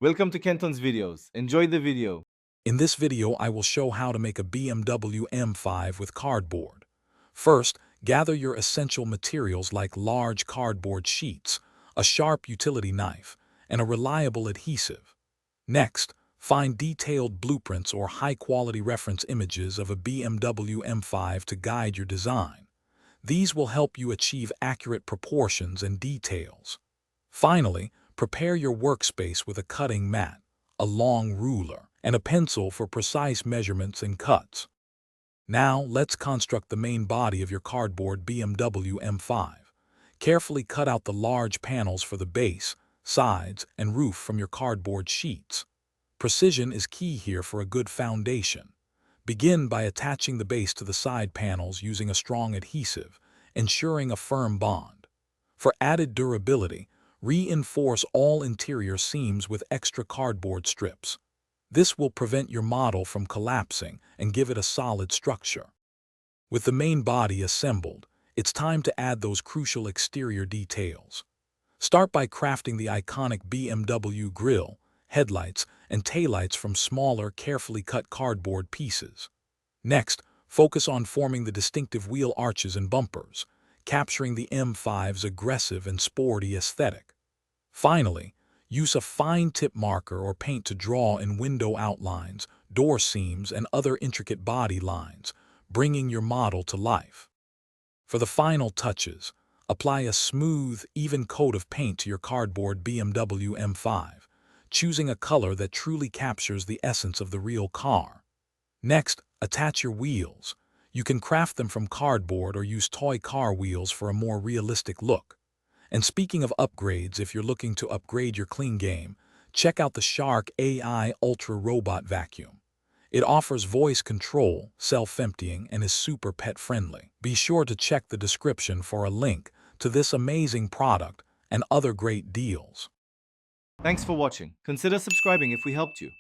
Welcome to Kenton's videos. Enjoy the video. In this video, I will show how to make a BMW M5 with cardboard. First, gather your essential materials like large cardboard sheets, a sharp utility knife, and a reliable adhesive. Next, find detailed blueprints or high-quality reference images of a BMW M5 to guide your design. These will help you achieve accurate proportions and details. Finally, prepare your workspace with a cutting mat, a long ruler, and a pencil for precise measurements and cuts. Now, let's construct the main body of your cardboard BMW M5. Carefully cut out the large panels for the base, sides, and roof from your cardboard sheets. Precision is key here for a good foundation. Begin by attaching the base to the side panels using a strong adhesive, ensuring a firm bond. For added durability, reinforce all interior seams with extra cardboard strips. This will prevent your model from collapsing and give it a solid structure. With the main body assembled, it's time to add those crucial exterior details. Start by crafting the iconic BMW grille, headlights, and taillights from smaller, carefully cut cardboard pieces. Next, focus on forming the distinctive wheel arches and bumpers, capturing the M5's aggressive and sporty aesthetic. Finally, use a fine-tip marker or paint to draw in window outlines, door seams, and other intricate body lines, bringing your model to life. For the final touches, apply a smooth, even coat of paint to your cardboard BMW M5, choosing a color that truly captures the essence of the real car. Next, attach your wheels. You can craft them from cardboard or use toy car wheels for a more realistic look. And speaking of upgrades, if you're looking to upgrade your clean game, check out the Shark AI Ultra Robot Vacuum. It offers voice control, self-emptying, and is super pet-friendly. Be sure to check the description for a link to this amazing product and other great deals. Thanks for watching. Consider subscribing if we helped you.